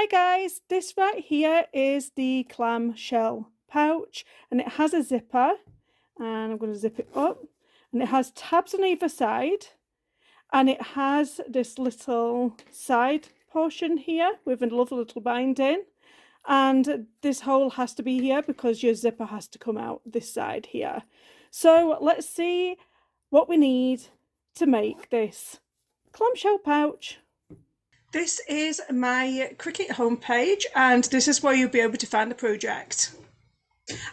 Hi guys, this right here is the Clam Shell Pouch and it has a zipper, and I'm going to zip it up, and it has tabs on either side, and it has this little side portion here with a lovely little binding, and this hole has to be here because your zipper has to come out this side here. So let's see what we need to make this clamshell pouch. This is my Cricut homepage, and this is where you'll be able to find the project.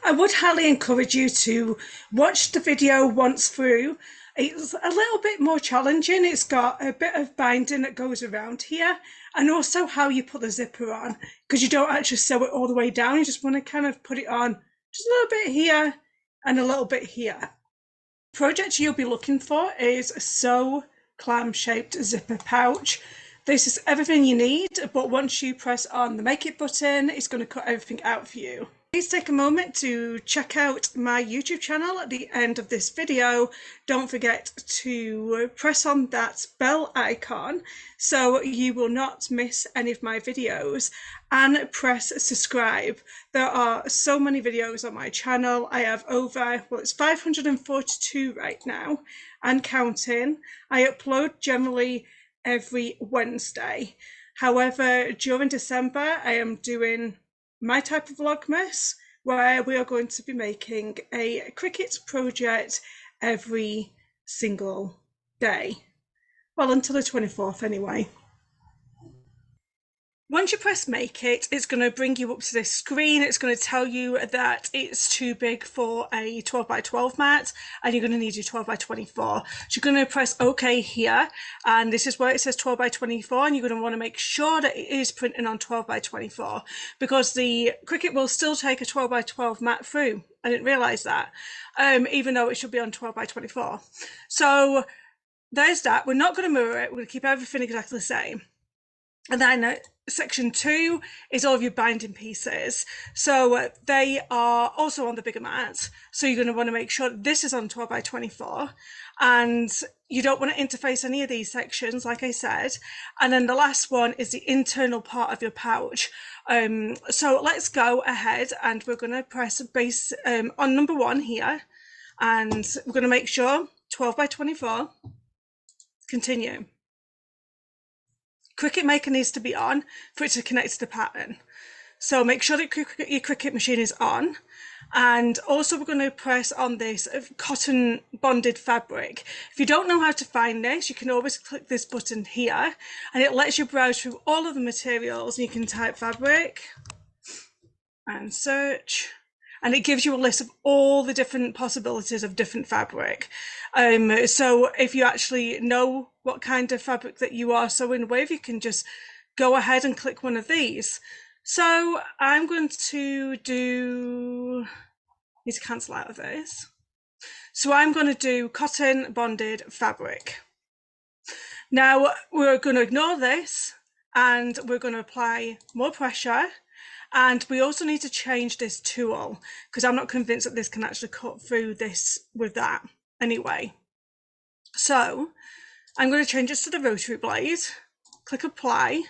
I would highly encourage you to watch the video once through. It's a little bit more challenging. It's got a bit of binding that goes around here, and also how you put the zipper on, because you don't actually sew it all the way down. You just want to kind of put it on just a little bit here and a little bit here. The project you'll be looking for is a Sew Clam-Shaped zipper pouch. This is everything you need, but once you press on the Make It button, it's going to cut everything out for you. Please take a moment to check out my YouTube channel at the end of this video. Don't forget to press on that bell icon so you will not miss any of my videos, and press subscribe. There are so many videos on my channel. I have over, well, it's 542 right now and counting. I upload generally every Wednesday. However, during December, I am doing my type of Vlogmas, where we are going to be making a Cricut project every single day. Well, until the 24th anyway. Once you press Make It, it's going to bring you up to this screen. It's going to tell you that it's too big for a 12 by 12 mat, and you're going to need your 12 by 24. So you're going to press OK here, and this is where it says 12 by 24, and you're going to want to make sure that it is printing on 12 by 24, because the Cricut will still take a 12 by 12 mat through. I didn't realise that, even though it should be on 12 by 24. So there's that. We're not going to mirror it. We're going to keep everything exactly the same. And then section 2 is all of your binding pieces. So they are also on the bigger mat. So you're going to want to make sure this is on 12 by 24. And you don't want to interface any of these sections, like I said. And then the last one is the internal part of your pouch. So let's go ahead, and we're going to press base on number 1 here. And we're going to make sure 12 by 24. Continue. Cricut Maker needs to be on for it to connect to the pattern. So make sure that your Cricut machine is on. And also we're going to press on this cotton bonded fabric. If you don't know how to find this, you can always click this button here, and it lets you browse through all of the materials, and you can type fabric and search. And it gives you a list of all the different possibilities of different fabric. So if you actually know what kind of fabric that you are sewing with, you can just go ahead and click one of these. So I'm going to need to cancel out of this. So I'm going to do cotton bonded fabric. Now we're going to ignore this, and we're going to apply more pressure. And we also need to change this tool, because I'm not convinced that this can actually cut through this with that anyway. So I'm going to change this to the rotary blade, click apply,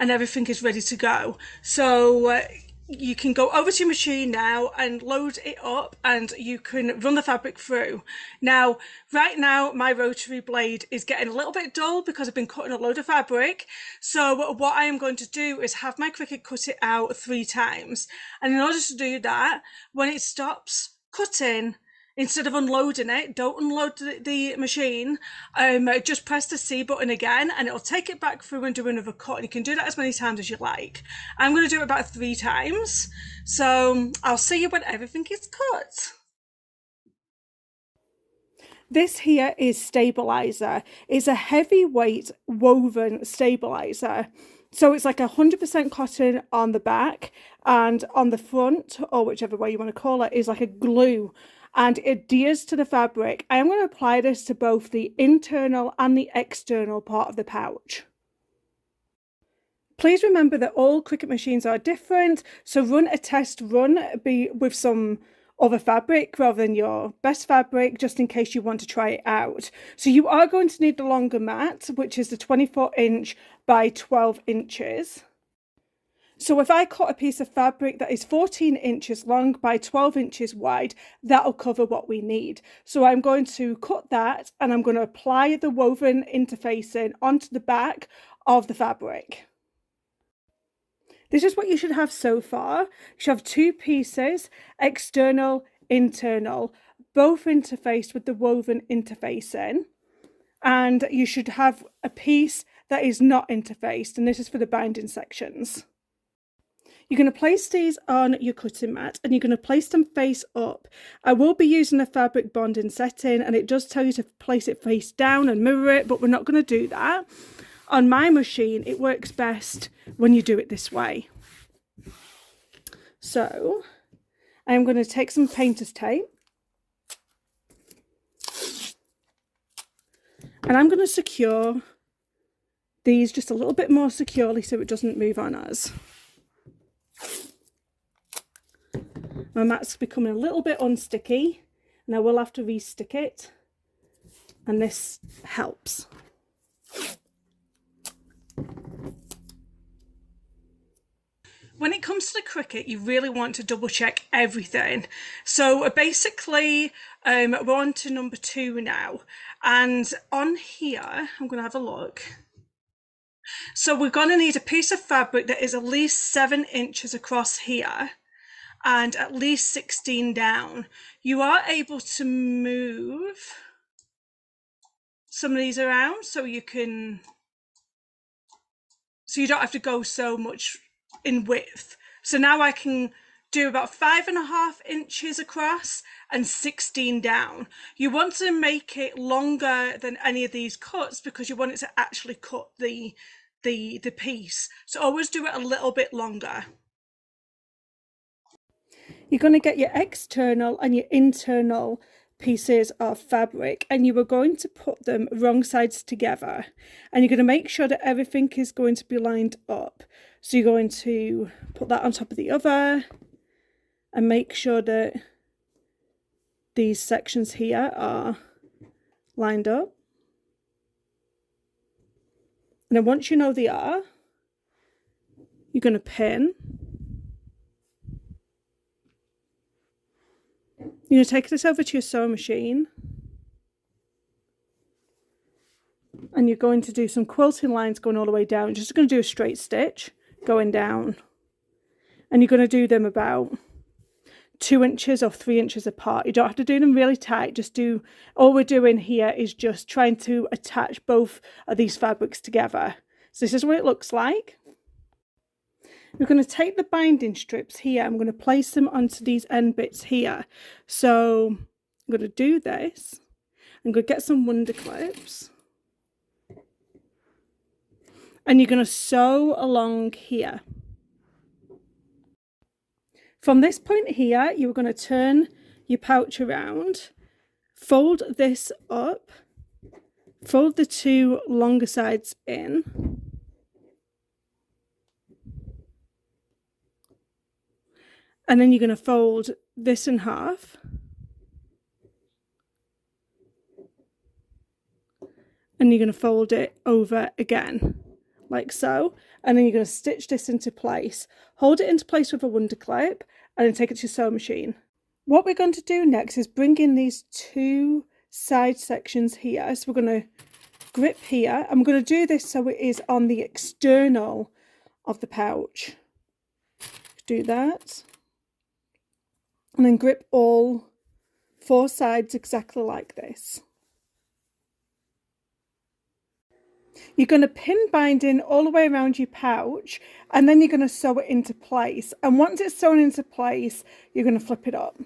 and everything is ready to go. So you can go over to your machine now and load it up, and you can run the fabric through. Now, right now, my rotary blade is getting a little bit dull because I've been cutting a load of fabric. So what I am going to do is have my Cricut cut it out 3 times. And in order to do that, when it stops cutting, instead of unloading it, don't unload the machine, just press the C button again, and it'll take it back through and do another cut. And you can do that as many times as you like. I'm going to do it about 3 times. So I'll see you when everything is cut. This here is stabilizer. It's a heavyweight woven stabilizer. So it's like 100% cotton on the back, and on the front, or whichever way you want to call it, is like a glue, and it adheres to the fabric. I am going to apply this to both the internal and the external part of the pouch. Please remember that all Cricut machines are different, so run a test run with some other fabric rather than your best fabric, just in case you want to try it out. So you are going to need the longer mat, which is the 24 inch by 12 inches. So if I cut a piece of fabric that is 14 inches long by 12 inches wide, that'll cover what we need. So I'm going to cut that and I'm going to apply the woven interfacing onto the back of the fabric. This is what you should have so far. You should have two pieces, external, internal, both interfaced with the woven interfacing. And you should have a piece that is not interfaced, and this is for the binding sections. You're going to place these on your cutting mat and you're going to place them face up. I will be using a fabric bonding setting and it does tell you to place it face down and mirror it, but we're not going to do that. On my machine, it works best when you do it this way. So I'm going to take some painter's tape and I'm going to secure these just a little bit more securely so it doesn't move on us. My mat's becoming a little bit unsticky and I will have to re-stick it, and this helps. When it comes to the Cricut, you really want to double check everything. So basically, we're on to number 2 now, and on here, I'm going to have a look. So we're going to need a piece of fabric that is at least 7 inches across here and at least 16 down. You are able to move some of these around so you don't have to go so much in width. So now I can do about 5.5 inches across and 16 down. You want to make it longer than any of these cuts because you want it to actually cut the piece. So always do it a little bit longer. You're going to get your external and your internal pieces of fabric and you are going to put them wrong sides together, and you're going to make sure that everything is going to be lined up. So you're going to put that on top of the other and make sure that these sections here are lined up. And then once you know they are, you're going to pin. You're going to take this over to your sewing machine and you're going to do some quilting lines going all the way down. You're just going to do a straight stitch going down, and you're going to do them about 2 inches or 3 inches apart. You don't have to do them really tight. All we're doing here is just trying to attach both of these fabrics together. So this is what it looks like. We're going to take the binding strips here. I'm going to place them onto these end bits here. So I'm going to do this. I'm going to get some wonder clips. And you're going to sew along here. From this point here, you're going to turn your pouch around, fold this up, fold the 2 longer sides in. And then you're going to fold this in half. And you're going to fold it over again, like so. And then you're going to stitch this into place. Hold it into place with a wonder clip and then take it to your sewing machine. What we're going to do next is bring in these 2 side sections here. So we're going to grip here. And we're going to do this so it is on the external of the pouch. Do that. And then grip all 4 sides exactly like this. You're going to pin binding all the way around your pouch, and then you're going to sew it into place. And once it's sewn into place, you're going to flip it up.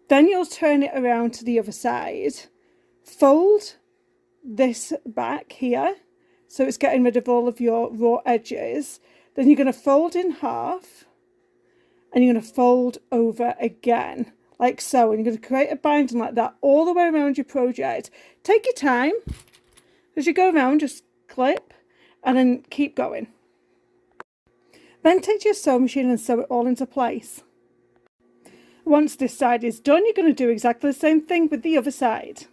Then you'll turn it around to the other side. Fold this back here, so it's getting rid of all of your raw edges. Then you're going to fold in half and you're going to fold over again, like so. And you're going to create a binding like that all the way around your project. Take your time. As you go around, just clip and then keep going. Then take your sewing machine and sew it all into place. Once this side is done, you're going to do exactly the same thing with the other side.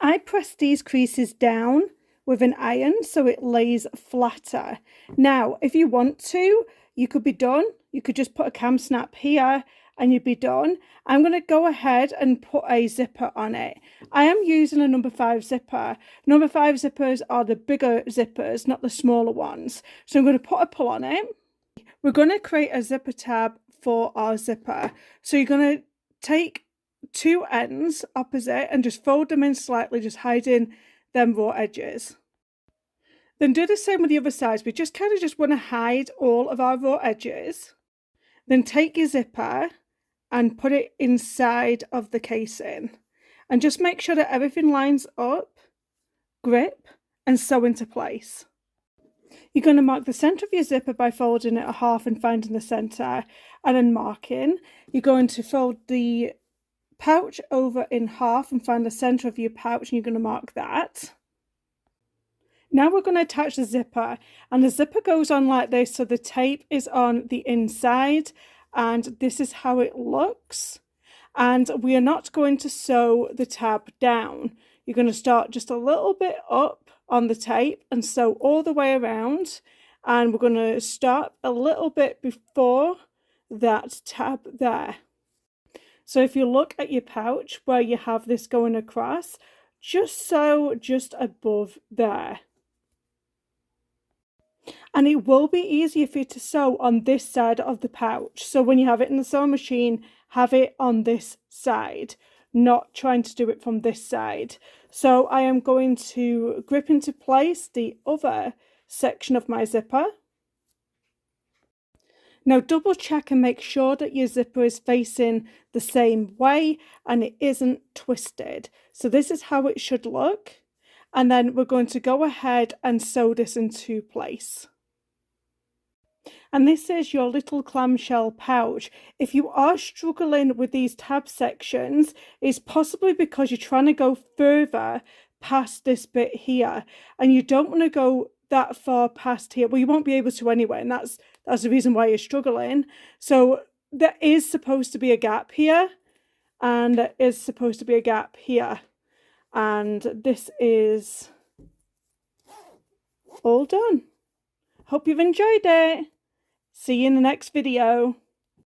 I press these creases down with an iron so it lays flatter. Now, if you want to, you could be done. You could just put a cam snap here and you'd be done. I'm going to go ahead and put a zipper on it. I am using a number 5 zipper. Number 5 zippers are the bigger zippers, not the smaller ones. So I'm going to put a pull on it. We're going to create a zipper tab for our zipper. So you're going to take 2 ends opposite and just fold them in slightly, just hiding them raw edges. Then do the same with the other sides. We just kind of just want to hide all of our raw edges. Then take your zipper and put it inside of the casing. And just make sure that everything lines up, grip, and sew into place. You're going to mark the centre of your zipper by folding it a half and finding the centre, and then marking. You're going to fold the pouch over in half and find the centre of your pouch, and you're going to mark that. Now we're going to attach the zipper, and the zipper goes on like this, so the tape is on the inside, and this is how it looks. And we are not going to sew the tab down. You're going to start just a little bit up on the tape and sew all the way around, and we're going to start a little bit before that tab there. So if you look at your pouch where you have this going across, just sew just above there. And it will be easier for you to sew on this side of the pouch. So when you have it in the sewing machine, have it on this side, not trying to do it from this side. So I am going to grip into place the other section of my zipper. Now double check and make sure that your zipper is facing the same way and it isn't twisted. So this is how it should look. And then we're going to go ahead and sew this into place. And this is your little clamshell pouch. If you are struggling with these tab sections, it's possibly because you're trying to go further past this bit here, and you don't want to go that far past here. Well, you won't be able to anyway, and that's the reason why you're struggling. So there is supposed to be a gap here, and there is supposed to be a gap here. And this is all done. Hope you've enjoyed it. See you in the next video.